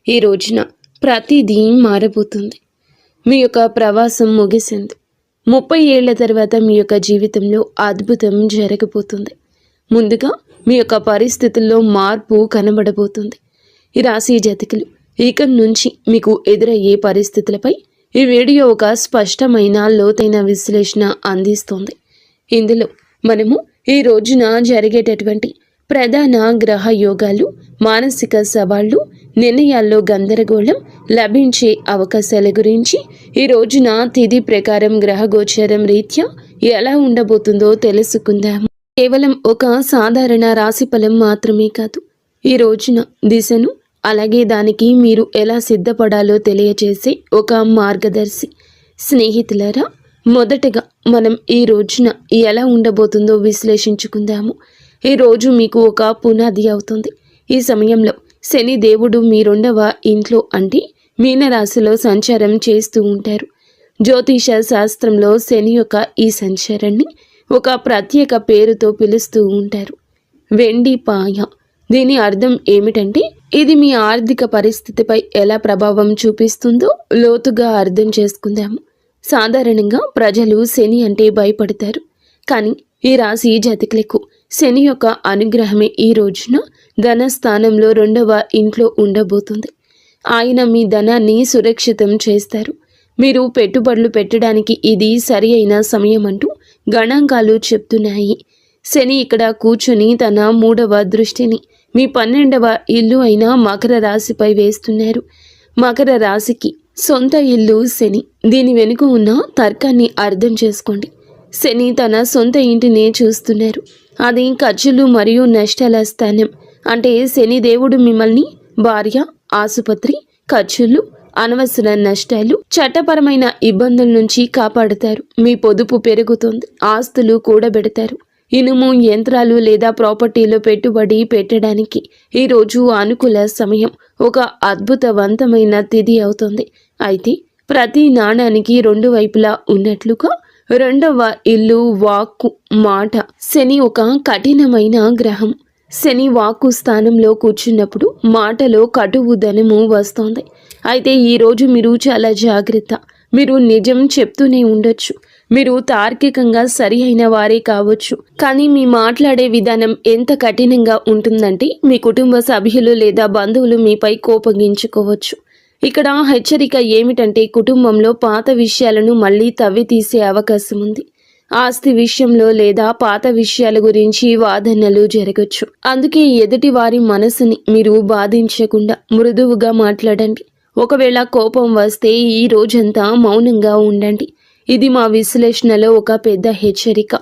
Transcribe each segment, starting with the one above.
ఈ రోజున ప్రతిదీ మారబోతుంది. మీ యొక్క ప్రవాసం ముగిసింది. 30 ఏళ్ల తర్వాత మీ యొక్క జీవితంలో అద్భుతం జరగబోతుంది. ముందుగా మీ యొక్క పరిస్థితుల్లో మార్పు కనబడబోతుంది. ఈ రాశి జాతకులు ఇక నుంచి మీకు ఎదురయ్యే పరిస్థితులపై ఈ వీడియో ఒక స్పష్టమైన లోతైన విశ్లేషణ అందిస్తుంది. ఇందులో మనము ఈ రోజున జరిగేటటువంటి ప్రధాన గ్రహ యోగాలు, మానసిక సవాళ్లు, నిర్ణయాల్లో గందరగోళం, లభించే అవకాశాల గురించి, ఈ రోజున తిథి ప్రకారం గ్రహ గోచారం రీత్యా ఎలా ఉండబోతుందో తెలుసుకుందాము. కేవలం ఒక సాధారణ రాశిఫలం మాత్రమే కాదు, ఈ రోజున దిశను అలాగే దానికి మీరు ఎలా సిద్ధపడాలో తెలియజేసే ఒక మార్గదర్శి. స్నేహితులారా, మొదటగా మనం ఈ రోజున ఎలా ఉండబోతుందో విశ్లేషించుకుందాము. ఈ రోజు మీకు ఒక పునాది అవుతుంది. ఈ సమయంలో శని దేవుడు మీ 2వ ఇంట్లో అంటే మీనరాశిలో సంచారం చేస్తూ ఉంటారు. జ్యోతిష శాస్త్రంలో శని యొక్క ఈ సంచారాన్ని ఒక ప్రత్యేక పేరుతో పిలుస్తూ ఉంటారు, వెండి పాయ. దీని అర్థం ఏమిటంటే ఇది మీ ఆర్థిక పరిస్థితిపై ఎలా ప్రభావం చూపిస్తుందో లోతుగా అర్థం చేసుకుందాము. సాధారణంగా ప్రజలు శని అంటే భయపడతారు, కానీ ఈ రాశి జాతకులకు శని యొక్క అనుగ్రహమే ఈ రోజున ధనస్థానంలో 2వ ఇంట్లో ఉండబోతుంది. ఆయన మీ ధనాన్ని సురక్షితం చేస్తారు. మీరు పెట్టుబడులు పెట్టడానికి ఇది సరి అయిన సమయం అంటూ గణాంకాలు చెప్తున్నాయి. శని ఇక్కడ కూర్చొని తన 3వ దృష్టిని మీ 12వ ఇల్లు అయిన మకర రాశిపై వేస్తున్నారు. మకర రాశికి సొంత ఇల్లు శని. దీని వెనుక ఉన్న తర్కాన్ని అర్థం చేసుకోండి. శని తన సొంత ఇంటినే చూస్తున్నారు. అది ఖర్చులు మరియు నష్టాల స్థానం. అంటే శని దేవుడు మిమ్మల్ని భార్య, ఆసుపత్రి ఖర్చులు, అనవసర నష్టాలు, చట్టపరమైన ఇబ్బందుల నుంచి కాపాడుతారు. మీ పొదుపు పెరుగుతుంది, ఆస్తులు కూడబెడతారు. ఇనుము, యంత్రాలు లేదా ప్రాపర్టీలో పెట్టుబడి పెట్టడానికి ఈరోజు అనుకూల సమయం. ఒక అద్భుతవంతమైన తిథి అవుతుంది. అయితే ప్రతి నాణానికి 2 వైపులా ఉన్నట్లుగా 2వ ఇల్లు, వాక్కు, మాట. శని ఒక కఠినమైన గ్రహం. శని వాక్కు స్థానంలో కూర్చున్నప్పుడు మాటలో కటువు ధనము వస్తోంది. అయితే ఈరోజు మీరు చాలా జాగ్రత్త. మీరు నిజం చెప్తూనే ఉండొచ్చు. మీరు తార్కికంగా సరి అయిన వారే కావచ్చు, కానీ మీ మాట్లాడే విధానం ఎంత కఠినంగా ఉంటుందంటే మీ కుటుంబ సభ్యులు లేదా బంధువులు మీపై కోపగించుకోవచ్చు. ఇక్కడ హెచ్చరిక ఏమిటంటే కుటుంబంలో పాత విషయాలను మళ్ళీ తవ్వి తీసే అవకాశం ఉంది. ఆస్తి విషయంలో లేదా పాత విషయాల గురించి వాదనలు జరగచ్చు. అందుకే ఎదుటి వారి మనసుని మీరు బాధించకుండా మృదువుగా మాట్లాడండి. ఒకవేళ కోపం వస్తే ఈ రోజంతా మౌనంగా ఉండండి. ఇది మా విశ్లేషణలో ఒక పెద్ద హెచ్చరిక.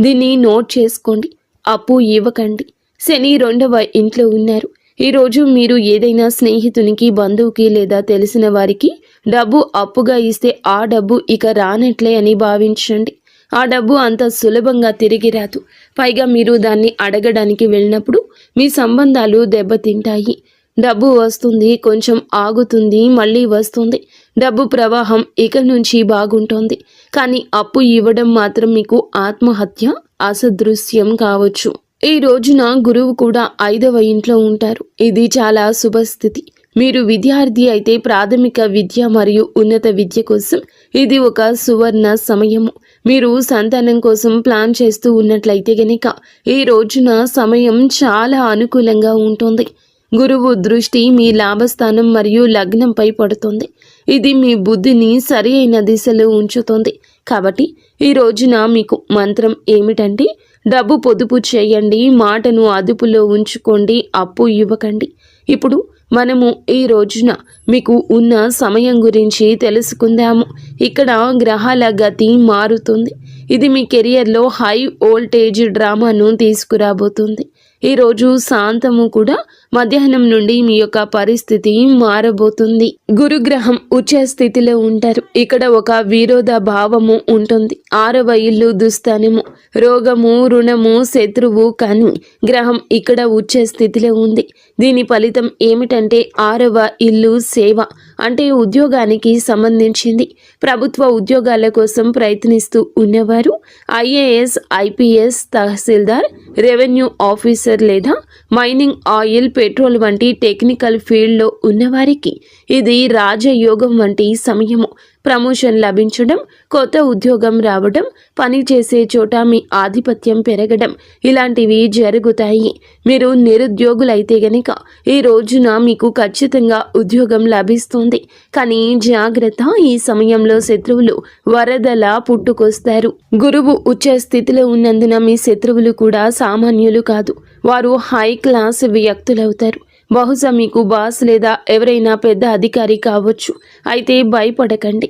దీన్ని నోట్ చేసుకోండి. అప్పు ఇవ్వకండి. శని 2వ ఇంట్లో ఉన్నారు. ఈరోజు మీరు ఏదైనా స్నేహితునికి, బంధువుకి లేదా తెలిసిన వారికి డబ్బు అప్పుగా ఇస్తే ఆ డబ్బు ఇక రానట్లే అని భావించండి. ఆ డబ్బు అంత సులభంగా తిరిగి రాదు. పైగా మీరు దాన్ని అడగడానికి వెళ్ళినప్పుడు మీ సంబంధాలు దెబ్బతింటాయి. డబ్బు వస్తుంది, కొంచెం ఆగుతుంది, మళ్ళీ వస్తుంది. డబ్బు ప్రవాహం ఇక నుంచి బాగుంటుంది, కానీ అప్పు ఇవ్వడం మాత్రం మీకు ఆత్మహత్య అసదృశ్యం కావచ్చు. ఈ రోజున గురువు కూడా 5వ ఇంట్లో ఉంటారు. ఇది చాలా శుభస్థితి. మీరు విద్యార్థి అయితే ప్రాథమిక విద్య మరియు ఉన్నత విద్య కోసం ఇది ఒక సువర్ణ సమయము. మీరు సంతానం కోసం ప్లాన్ చేస్తూ ఉన్నట్లయితే గనక ఈ రోజున సమయం చాలా అనుకూలంగా ఉంటుంది. గురువు దృష్టి మీ లాభస్థానం మరియు లగ్నంపై పడుతుంది. ఇది మీ బుద్ధిని సరి అయిన దిశలో ఉంచుతుంది. కాబట్టి ఈ రోజున మీకు మంత్రం ఏమిటంటే డబ్బు పొదుపు చేయండి, మాటను అదుపులో ఉంచుకోండి, అప్పు ఇవ్వకండి. ఇప్పుడు మనము ఈ రోజున మీకు ఉన్న సమయం గురించి తెలుసుకుందాము. ఇక్కడ గ్రహాల గతి మారుతుంది. ఇది మీ కెరియర్లో హై వోల్టేజ్ డ్రామాను తీసుకురాబోతుంది. ఈరోజు శాంతము కూడా మధ్యాహ్నం నుండి మీ యొక్క పరిస్థితి మారబోతుంది. గురుగ్రహం ఉచ్చ స్థితిలో ఉంటారు. ఇక్కడ ఒక విరోధ భావము ఉంటుంది. 6వ ఇల్లు దుస్థానము, రోగము, రుణము, శత్రువు. కానీ గ్రహం ఇక్కడ ఉచ్చ స్థితిలో ఉంది. దీని ఫలితం ఏమిటంటే 6వ ఇల్లు సేవ, అంటే ఉద్యోగానికి సంబంధించింది. ప్రభుత్వ ఉద్యోగాల కోసం ప్రయత్నిస్తూ ఉన్నవారు, ఐఏఎస్, ఐపీఎస్, తహసీల్దార్, రెవెన్యూ ఆఫీసర్ లేదా మైనింగ్, ఆయిల్, పెట్రోల్ వంటి టెక్నికల్ ఫీల్డ్లో ఉన్నవారికి ఇది రాజయోగం వంటి సమయము. ప్రమోషన్ లభించడం, కొత్త ఉద్యోగం రావడం, పని చేసే చోట మీ ఆధిపత్యం పెరగడం ఇలాంటివి జరుగుతాయి. మీరు నిరుద్యోగులైతే గనక ఈ రోజున మీకు ఖచ్చితంగా ఉద్యోగం లభిస్తుంది. కానీ జాగ్రత్త, ఈ సమయంలో శత్రువులు వరదలా పుట్టుకొస్తారు. గురువు ఉచ్చ స్థితిలో ఉన్నందున మీ శత్రువులు కూడా సామాన్యులు కాదు. వారు హై క్లాస్ వ్యక్తులవుతారు. బహుశా మీకు బాస్ లేదా ఎవరైనా పెద్ద అధికారి కావచ్చు. అయితే భయపడకండి.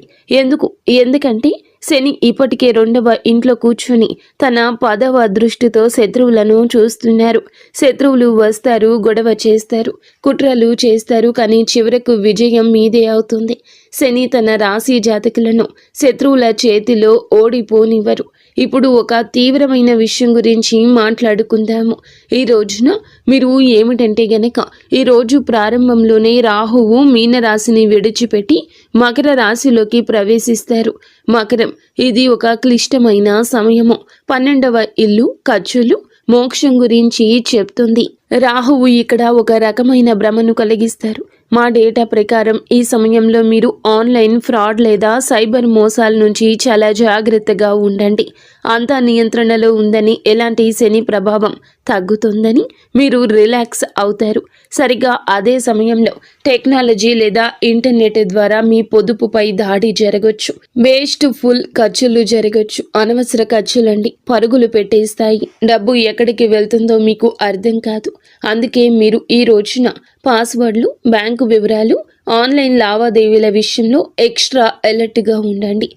ఎందుకంటే శని ఇప్పటికే 2వ ఇంట్లో కూర్చొని తన 10వ దృష్టితో శత్రువులను చూస్తున్నారు. శత్రువులు వస్తారు, గొడవ చేస్తారు, కుట్రలు చేస్తారు, కానీ చివరకు విజయం మీదే అవుతుంది. శని తన రాశి జాతకులను శత్రువుల చేతిలో ఓడిపోనివ్వరు. ఇప్పుడు ఒక తీవ్రమైన విషయం గురించి మాట్లాడుకుందాము. ఈ రోజున మీరు ఏమిటంటే గనక ఈ రోజు ప్రారంభంలోనే రాహువు మీనరాశిని విడిచిపెట్టి మకర రాశిలోకి ప్రవేశిస్తారు. మకరం ఇది ఒక క్లిష్టమైన సమయము. 12వ ఇల్లు ఖర్చులు, మోక్షం గురించి చెప్తుంది. రాహువు ఇక్కడ ఒక రకమైన భ్రమను కలిగిస్తారు. మా డేటా ప్రకారం ఈ సమయంలో మీరు ఆన్లైన్ ఫ్రాడ్ లేదా సైబర్ మోసాల నుంచి చాలా జాగ్రత్తగా ఉండండి. అంతా నియంత్రణలో ఉందని, ఎలాంటి శని ప్రభావం తగ్గుతుందని మీరు రిలాక్స్ అవుతారు. సరిగా అదే సమయంలో టెక్నాలజీ లేదా ఇంటర్నెట్ ద్వారా మీ పొదుపుపై దాడి జరగచ్చు. వేస్ట్ ఫుల్ ఖర్చులు జరగచ్చు. అనవసర ఖర్చులండి పరుగులు పెట్టేస్తాయి. డబ్బు ఎక్కడికి వెళ్తుందో మీకు అర్థం కాదు. అందుకే మీరు ఈ రోజున పాస్వర్డ్లు, బ్యాంకు వివరాలు, ఆన్లైన్ లావాదేవీల విషయంలో ఎక్స్ట్రా అలర్ట్గా ఉండండి.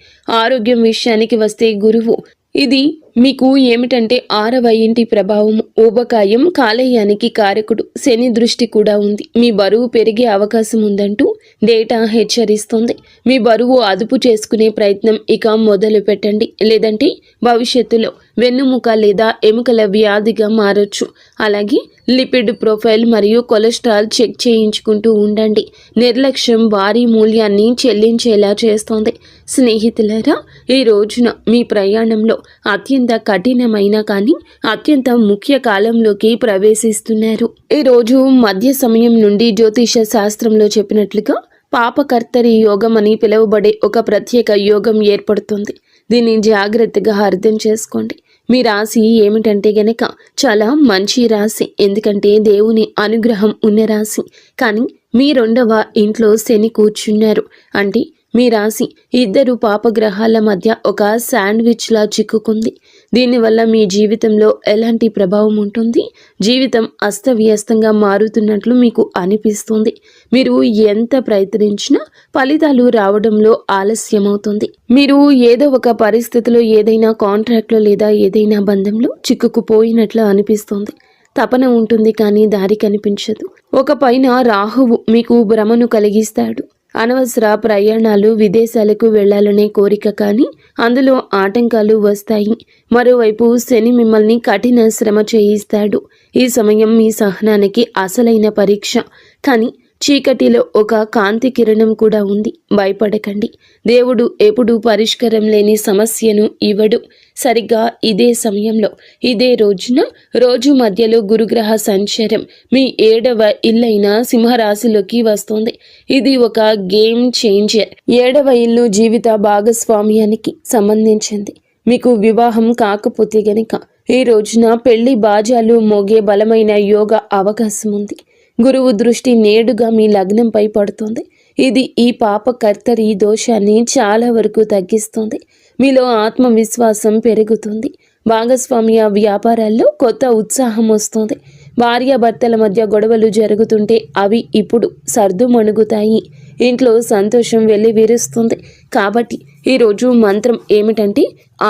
ఆరోగ్యం విషయానికి వస్తే గురువు ఇది మీకు ఏమిటంటే 6వ ఇంటి ప్రభావం. ఊబకాయం, కాలేయానికి కారకుడు. శని దృష్టి కూడా ఉంది. మీ బరువు పెరిగే అవకాశం ఉందంటూ డేటా హెచ్చరిస్తుంది. మీ బరువు అదుపు చేసుకునే ప్రయత్నం ఇక మొదలు పెట్టండి. లేదంటే భవిష్యత్తులో వెన్నుముక లేదా ఎముకల వ్యాధిగా మారొచ్చు. అలాగే లిపిడ్ ప్రొఫైల్ మరియు కొలెస్ట్రాల్ చెక్ చేయించుకుంటూ ఉండండి. నిర్లక్ష్యం భారీ మూల్యాన్ని చెల్లించేలా చేస్తోంది. స్నేహితులారా, ఈ రోజున మీ ప్రయాణంలో అత్యంత కఠినమైన కానీ అత్యంత ముఖ్య కాలంలోకి ప్రవేశిస్తున్నారు. ఈ రోజు మధ్య సమయం నుండి జ్యోతిష శాస్త్రంలో చెప్పినట్లుగా పాపకర్తరి యోగం అని పిలువబడే ఒక ప్రత్యేక యోగం ఏర్పడుతుంది. దీన్ని జాగ్రత్తగా అర్థం చేసుకోండి. మీ రాశి ఏమిటంటే గనక చాలా మంచి రాశి. ఎందుకంటే దేవుని అనుగ్రహం ఉన్న రాశి. కానీ మీ 2వ ఇంట్లో శని కూర్చున్నారు. అంటే మీ రాశి 2 పాపగ్రహాల మధ్య ఒక శాండ్విచ్లా చిక్కుకుంది. దీనివల్ల మీ జీవితంలో ఎలాంటి ప్రభావం ఉంటుంది? జీవితం అస్తవ్యస్తంగా మారుతున్నట్లు మీకు అనిపిస్తుంది. మీరు ఎంత ప్రయత్నించినా ఫలితాలు రావడంలో ఆలస్యమవుతుంది. మీరు ఏదో ఒక పరిస్థితిలో, ఏదైనా కాంట్రాక్ట్లో లేదా ఏదైనా బంధంలో చిక్కుకుపోయినట్లు అనిపిస్తుంది. తపన ఉంటుంది కానీ దారి కనిపించదు. ఒక పైన రాహువు మీకు భ్రమను కలిగిస్తాడు. అనవసర ప్రయాణాలు, విదేశాలకు వెళ్లాలనే కోరిక, కానీ అందులో ఆటంకాలు వస్తాయి. మరోవైపు శని మిమ్మల్ని కఠిన శ్రమ చేయిస్తాడు. ఈ సమయం మీ సహనానికి అసలైన పరీక్ష. కానీ చీకటిలో ఒక కాంతి కిరణం కూడా ఉంది. భయపడకండి. దేవుడు ఎప్పుడూ పరిష్కారం లేని సమస్యను ఇవ్వడు. సరిగ్గా ఇదే సమయంలో, ఇదే రోజున, రోజు మధ్యలో గురుగ్రహ సంచారం మీ 7వ ఇల్లైన సింహరాశిలోకి వస్తుంది. ఇది ఒక గేమ్ చేంజర్. 7వ ఇల్లు జీవిత భాగస్వామ్యానికి సంబంధించింది. మీకు వివాహం కాకపోతే గనక ఈ రోజున పెళ్లి బాజాలు మోగే బలమైన యోగ అవకాశం ఉంది. గురువు దృష్టి నేడుగా మీ లగ్నంపై పడుతుంది. ఇది ఈ పాపకర్తరి దోషాన్ని చాలా వరకు తగ్గిస్తుంది. మీలో ఆత్మవిశ్వాసం పెరుగుతుంది. భాగస్వామ్య వ్యాపారాల్లో కొత్త ఉత్సాహం వస్తుంది. భార్యాభర్తల మధ్య గొడవలు జరుగుతుంటే అవి ఇప్పుడు సర్దుమణుగుతాయి. ఇంట్లో సంతోషం వెల్లివిరుస్తుంది. కాబట్టి ఈరోజు మంత్రం ఏమిటంటే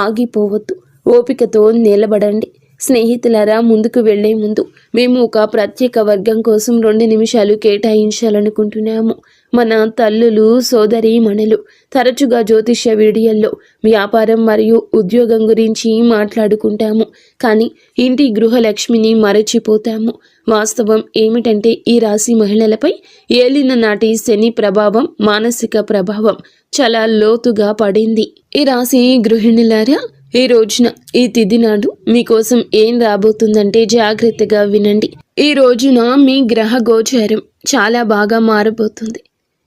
ఆగిపోవద్దు, ఓపికతో నిలబడండి. స్నేహితులారా, ముందుకు వెళ్లే ముందు మేము ఒక ప్రత్యేక వర్గం కోసం 2 నిమిషాలు కేటాయించాలనుకుంటున్నాము. మన తల్లులు, సోదరీమణులు తరచుగా జ్యోతిష్య వీడియోల్లో వ్యాపారం మరియు ఉద్యోగం గురించి మాట్లాడుకుంటాము. కానీ ఇంటి గృహలక్ష్మిని మరచిపోతాము. వాస్తవం ఏమిటంటే ఈ రాశి మహిళలపై ఏలిన నాటి శని ప్రభావం, మానసిక ప్రభావం చాలా లోతుగా పడింది. ఈ రాశి గృహిణులారా, ఈ రోజున ఈ తిథి నాడు మీకోసం ఏం రాబోతుందంటే జాగ్రత్తగా వినండి. ఈ రోజున మీ గ్రహ గోచారం చాలా బాగా మారబోతుంది.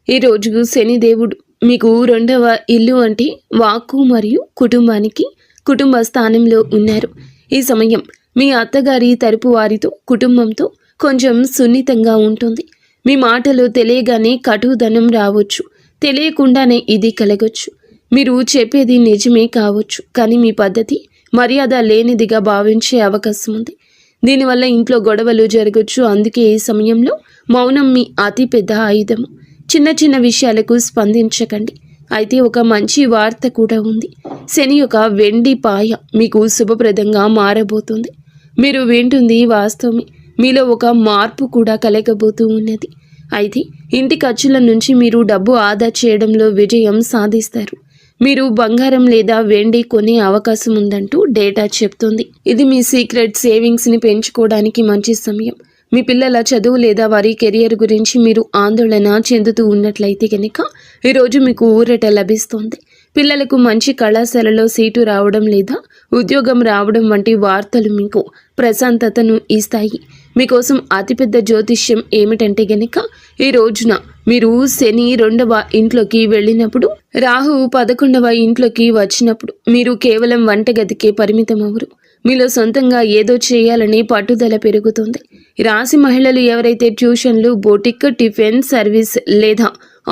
ఈ రోజు శనిదేవుడు మీకు 2వ ఇల్లు అంటే వాక్కు మరియు కుటుంబానికి కుటుంబ స్థానంలో ఉన్నారు. ఈ సమయం మీ అత్తగారి తరపు వారితో కుటుంబంతో కొంచెం సున్నితంగా ఉంటుంది. మీ మాటలు తెలియగానే కటుదనం రావచ్చు, తెలియకుండానే ఇది కలగొచ్చు. మీరు చెప్పేది నిజమే కావచ్చు, కానీ మీ పద్ధతి మర్యాద లేనిదిగా భావించే అవకాశం ఉంది. దీనివల్ల ఇంట్లో గొడవలు జరగచ్చు. అందుకే ఈ సమయంలో మౌనం మీ అతి పెద్ద ఆయుధము. చిన్న చిన్న విషయాలకు స్పందించకండి. అయితే ఒక మంచి వార్త కూడా ఉంది. శని యొక్క వెండి పాయ మీకు శుభప్రదంగా మారబోతుంది. మీరు వింటుంది వాస్తవమే. మీలో ఒక మార్పు కూడా కలగబోతూ ఉన్నది. అయితే ఇంటి ఖర్చుల నుంచి మీరు డబ్బు ఆదా చేయడంలో విజయం సాధిస్తారు. మీరు బంగారం లేదా వెండి కొనే అవకాశం ఉందంటూ డేటా చెప్తుంది. ఇది మీ సీక్రెట్ సేవింగ్స్ని పెంచుకోవడానికి మంచి సమయం. మీ పిల్లల చదువు లేదా వారి కెరియర్ గురించి మీరు ఆందోళన చెందుతూ ఉన్నట్లయితే కనుక ఈరోజు మీకు ఊరట లభిస్తుంది. పిల్లలకు మంచి కళాశాలలో సీటు రావడం లేదా ఉద్యోగం రావడం వంటి వార్తలు మీకు ప్రశాంతతను ఇస్తాయి. మీకోసం అతిపెద్ద జ్యోతిష్యం ఏమిటంటే గనక ఈ రోజున మీరు శని 2వ ఇంట్లోకి వెళ్ళినప్పుడు, రాహు 11వ ఇంట్లోకి వచ్చినప్పుడు మీరు కేవలం వంటగదికే పరిమితం అవ్వరు. మీలో సొంతంగా ఏదో చేయాలని పట్టుదల పెరుగుతుంది. రాశి మహిళలు ఎవరైతే ట్యూషన్లు, బొటిక్, టిఫిన్ సర్వీస్ లేదా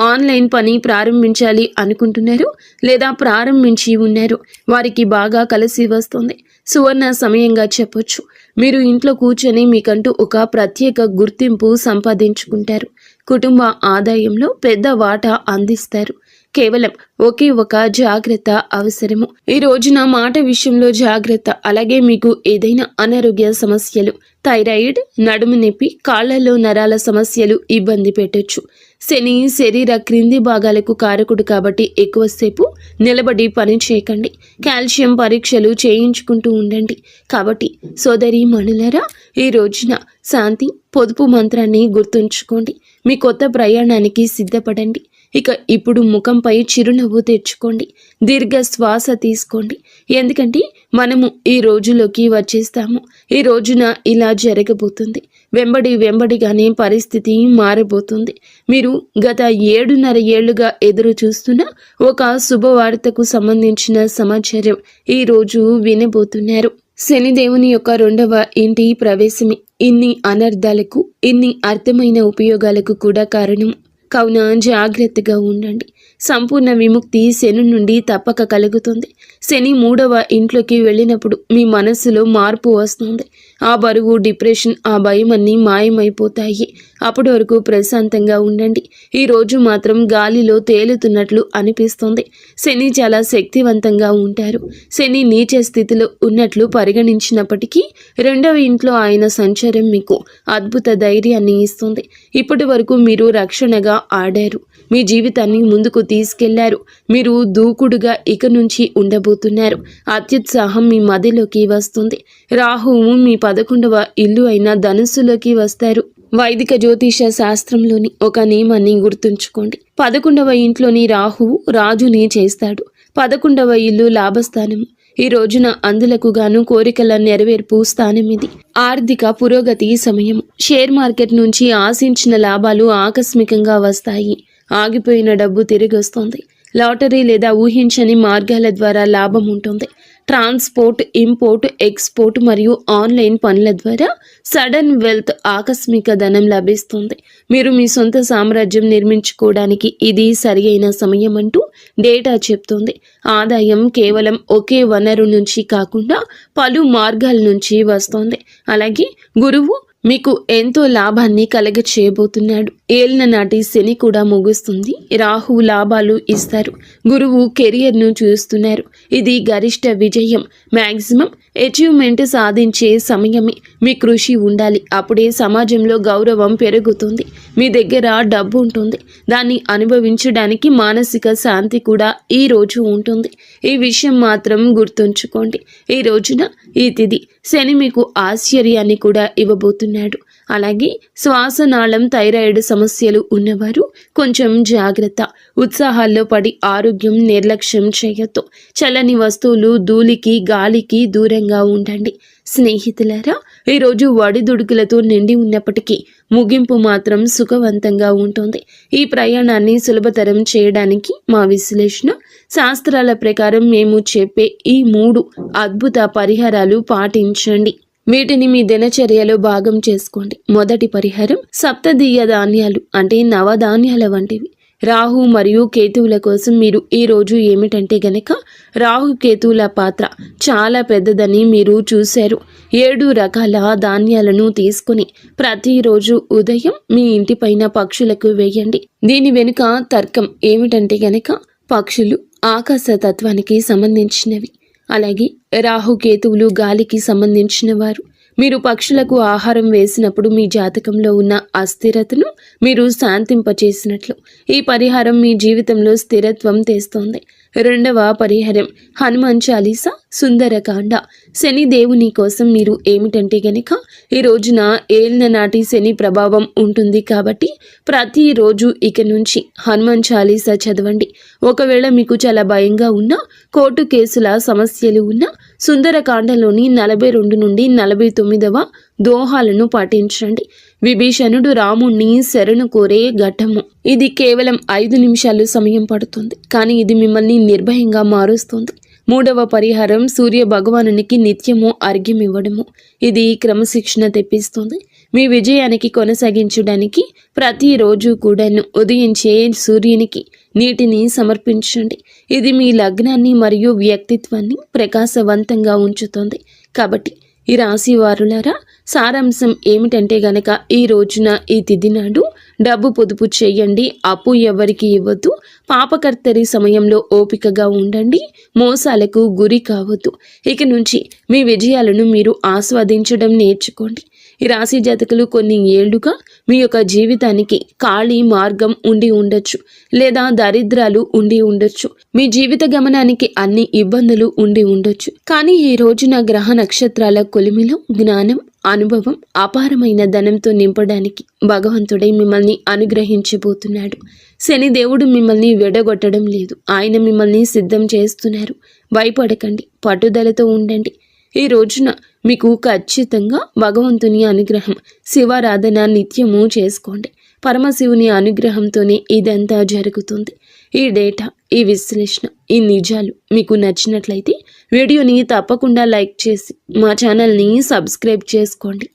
ఆన్లైన్ పని ప్రారంభించాలి అనుకుంటున్నారో లేదా ప్రారంభించి ఉన్నారో వారికి బాగా కలిసి వస్తుంది. సువర్ణ సమయంగా చెప్పొచ్చు. మీరు ఇంట్లో కూర్చొని మీకంటూ ఒక ప్రత్యేక గుర్తింపు సంపాదించుకుంటారు. కుటుంబ ఆదాయంలో పెద్ద వాటా అందిస్తారు. కేవలం ఒకే ఒక జాగ్రత్త అవసరము. ఈ రోజున మాట విషయంలో జాగ్రత్త. అలాగే మీకు ఏదైనా అనారోగ్య సమస్యలు, థైరాయిడ్, నడుము నొప్పి, కాళ్లలో నరాల సమస్యలు ఇబ్బంది పెట్టొచ్చు. శని శరీర క్రింది భాగాలకు కారకుడు కాబట్టి ఎక్కువసేపు నిలబడి పని చేయకండి. కాల్షియం పరీక్షలు చేయించుకుంటూ ఉండండి. కాబట్టి సోదరి మణులరా, ఈ రోజున శాంతి పొదుపు మంత్రాన్ని గుర్తుంచుకోండి. మీ కొత్త ప్రయాణానికి సిద్ధపడండి. ఇక ఇప్పుడు ముఖంపై చిరునవ్వు తెచ్చుకోండి. దీర్ఘ శ్వాస తీసుకోండి. ఎందుకంటే మనము ఈ రోజులోకి వచ్చేస్తాము. ఈ రోజున ఇలా జరగబోతుంది. వెంబడిగానే పరిస్థితి మారబోతుంది. మీరు గత 7.5 ఏళ్లుగా ఎదురు చూస్తున్న ఒక శుభవార్తకు సంబంధించిన సమాచారం ఈ రోజు వినబోతున్నారు. శనిదేవుని యొక్క 2వ ఇంటి ప్రవేశమే ఇన్ని అనర్థాలకు, ఇన్ని అర్థమైన ఉపయోగాలకు కూడా కారణం. కావున జాగ్రత్తగా ఉండండి. సంపూర్ణ విముక్తి శని నుండి తప్పక కలుగుతుంది. శని 3వ ఇంట్లోకి వెళ్ళినప్పుడు మీ మనస్సులో మార్పు వస్తుంది. ఆ బరువు, డిప్రెషన్, ఆ భయం అన్నీ మాయమైపోతాయి. అప్పటి వరకు ప్రశాంతంగా ఉండండి. ఈ రోజు మాత్రం గాలిలో తేలుతున్నట్లు అనిపిస్తుంది. శని చాలా శక్తివంతంగా ఉంటారు. శని నీచ స్థితిలో ఉన్నట్లు పరిగణించినప్పటికీ 2వ ఇంట్లో ఆయన సంచారం మీకు అద్భుత ధైర్యాన్ని ఇస్తుంది. ఇప్పటి వరకు మీరు రక్షణగా ఆడారు. మీ జీవితాన్ని ముందుకు తీసుకెళ్లారు. మీరు దూకుడుగా ఇక నుంచి ఉండబోతున్నారు. అత్యుత్సాహం మీ మదిలోకి వస్తుంది. రాహువు మీ 11వ ఇల్లు అయిన ధనుస్సులోకి వస్తారు. వైదిక జ్యోతిష శాస్త్రంలోని ఒక నియమాన్ని గుర్తుంచుకోండి. 11వ ఇంట్లోని రాహువు రాజుని చేస్తాడు. 11వ ఇల్లు లాభస్థానము. ఈ రోజున అందులకు గాను కోరికల నెరవేర్పు స్థానం ఇది. ఆర్థిక పురోగతి సమయం. షేర్ మార్కెట్ నుంచి ఆశించిన లాభాలు ఆకస్మికంగా వస్తాయి. ఆగిపోయిన డబ్బు తిరిగి వస్తుంది. లాటరీ లేదా ఊహించని మార్గాల ద్వారా లాభం ఉంటుంది. ట్రాన్స్పోర్ట్, ఇంపోర్ట్, ఎక్స్పోర్ట్ మరియు ఆన్లైన్ పనుల ద్వారా సడన్ వెల్త్, ఆకస్మిక ధనం లభిస్తుంది. మీరు మీ సొంత సామ్రాజ్యం నిర్మించుకోవడానికి ఇది సరి అయిన సమయం అంటూ డేటా చెప్తుంది. ఆదాయం కేవలం ఒకే వనరు నుంచి కాకుండా పలు మార్గాల నుంచి వస్తుంది. అలాగే గురువు మీకు ఎంతో లాభాన్ని కలగ చేయబోతున్నాడు. ఏళ్ల నాటి శని కూడా ముగుస్తుంది. రాహు లాభాలు ఇస్తారు. గురువు కెరియర్ను చూస్తున్నారు. ఇది గరిష్ట విజయం, మ్యాక్సిమం అచీవ్మెంట్ సాధించే సమయమే. మీ కృషి ఉండాలి. అప్పుడే సమాజంలో గౌరవం పెరుగుతుంది. మీ దగ్గర డబ్బు ఉంటుంది. దాన్ని అనుభవించడానికి మానసిక శాంతి కూడా ఈ రోజు ఉంటుంది. ఈ విషయం మాత్రం గుర్తుంచుకోండి. ఈ రోజున ఈ తిథి శని మీకు ఆశ్చర్యాన్ని కూడా ఇవ్వబోతున్నాడు. అలాగే శ్వాసనాళం థైరాయిడ్ సమస్యలు ఉన్నవారు కొంచెం జాగ్రత్త. ఉత్సాహాల్లో పడి ఆరోగ్యం నిర్లక్ష్యం చేయొద్దు. చల్లని వస్తువులు, ధూళికి గాలికి దూరంగా ఉండండి. స్నేహితులారా, ఈరోజు ఒడిదుడుకులతో నిండి ఉన్నప్పటికీ ముగింపు మాత్రం సుఖవంతంగా ఉంటుంది. ఈ ప్రయాణాన్ని సులభతరం చేయడానికి మా విశ్లేషణ శాస్త్రాల ప్రకారం మేము చెప్పే ఈ 3 అద్భుత పరిహారాలు పాటించండి. వీటిని మీ దినచర్యలో భాగం చేసుకోండి. మొదటి పరిహారం సప్తదీయ ధాన్యాలు అంటే నవధాన్యాల వంటివి. రాహు మరియు కేతువుల కోసం మీరు ఈ రోజు ఏమిటంటే గనక రాహు కేతువుల పాత్ర చాలా పెద్దదని మీరు చూశారు. 7 రకాల ధాన్యాలను తీసుకుని ప్రతిరోజు ఉదయం మీ ఇంటిపైన పక్షులకు వేయండి. దీని వెనుక తర్కం ఏమిటంటే గనక పక్షులు ఆకాశ తత్వానికి సంబంధించినవి. అలాగే రాహుకేతువులు గాలికి సంబంధించిన వారు. మీరు పక్షులకు ఆహారం వేసినప్పుడు మీ జాతకంలో ఉన్న అస్థిరతను మీరు శాంతింపచేసినట్లు. ఈ పరిహారం మీ జీవితంలో స్థిరత్వం తెస్తోంది. రెండవ పరిహారం హనుమాన్ చాలీసా, సుందరకాండ. శని దేవుని కోసం మీరు ఏమిటంటే గనక ఈ రోజున ఏలిన నాటి శని ప్రభావం ఉంటుంది కాబట్టి ప్రతిరోజు ఇక నుంచి హనుమాన్ చాలీసా చదవండి. ఒకవేళ మీకు చాలా భయంగా ఉన్నా, కోర్టు కేసుల సమస్యలు ఉన్నా సుందరకాండలోని 42 నుండి 49వ దోహాలను పాటించండి. విభీషణుడు రాముణ్ణి శరణు కోరే ఘట్టము. ఇది కేవలం 5 నిమిషాలు సమయం పడుతుంది, కానీ ఇది మిమ్మల్ని నిర్భయంగా మారుస్తుంది. మూడవ పరిహారం సూర్య భగవానునికి నిత్యము అర్ఘ్యం ఇవ్వడము. ఇది క్రమశిక్షణ తెప్పిస్తుంది. మీ విజయానికి కొనసాగించడానికి ప్రతిరోజు కూడాను ఉదయించే సూర్యునికి నీటిని సమర్పించండి. ఇది మీ లగ్నాన్ని మరియు వ్యక్తిత్వాన్ని ప్రకాశవంతంగా ఉంచుతుంది. కాబట్టి ఈ రాశి వారులారా, సారాంశం ఏమిటంటే గనక ఈ రోజున ఈ తిథి నాడు డబ్బు పొదుపు చేయండి. అప్పు ఎవరికి ఇవ్వద్దు. పాపకర్తరి సమయంలో ఓపికగా ఉండండి. మోసాలకు గురి కావద్దు. ఇక నుంచి మీ విజయాలను మీరు ఆస్వాదించడం నేర్చుకోండి. ఈ రాశి జాతకులు కొన్ని ఏళ్లుగా మీ యొక్క జీవితానికి ఖాళీ మార్గం ఉండి ఉండొచ్చు, లేదా దరిద్రాలు ఉండి ఉండొచ్చు. మీ జీవిత గమనానికి అన్ని ఇబ్బందులు ఉండి ఉండొచ్చు. కానీ ఈ రోజున గ్రహ నక్షత్రాల కొలిమిలో జ్ఞానం, అనుభవం, అపారమైన ధనంతో నింపడానికి భగవంతుడే మిమ్మల్ని అనుగ్రహించబోతున్నాడు. శని దేవుడు మిమ్మల్ని విడగొట్టడం లేదు. ఆయన మిమ్మల్ని సిద్ధం చేస్తున్నారు. భయపడకండి, పట్టుదలతో ఉండండి. ఈ రోజున మీకు ఖచ్చితంగా భగవంతుని అనుగ్రహం, శివారాధన నిత్యము చేసుకోండి. పరమశివుని అనుగ్రహంతోనే ఇదంతా జరుగుతుంది. ఈ డేటా, ఈ విశ్లేషణ, ఈ నిజాలు మీకు నచ్చినట్లయితే వీడియోని తప్పకుండా లైక్ చేసి మా ఛానల్ని సబ్స్క్రైబ్ చేసుకోండి.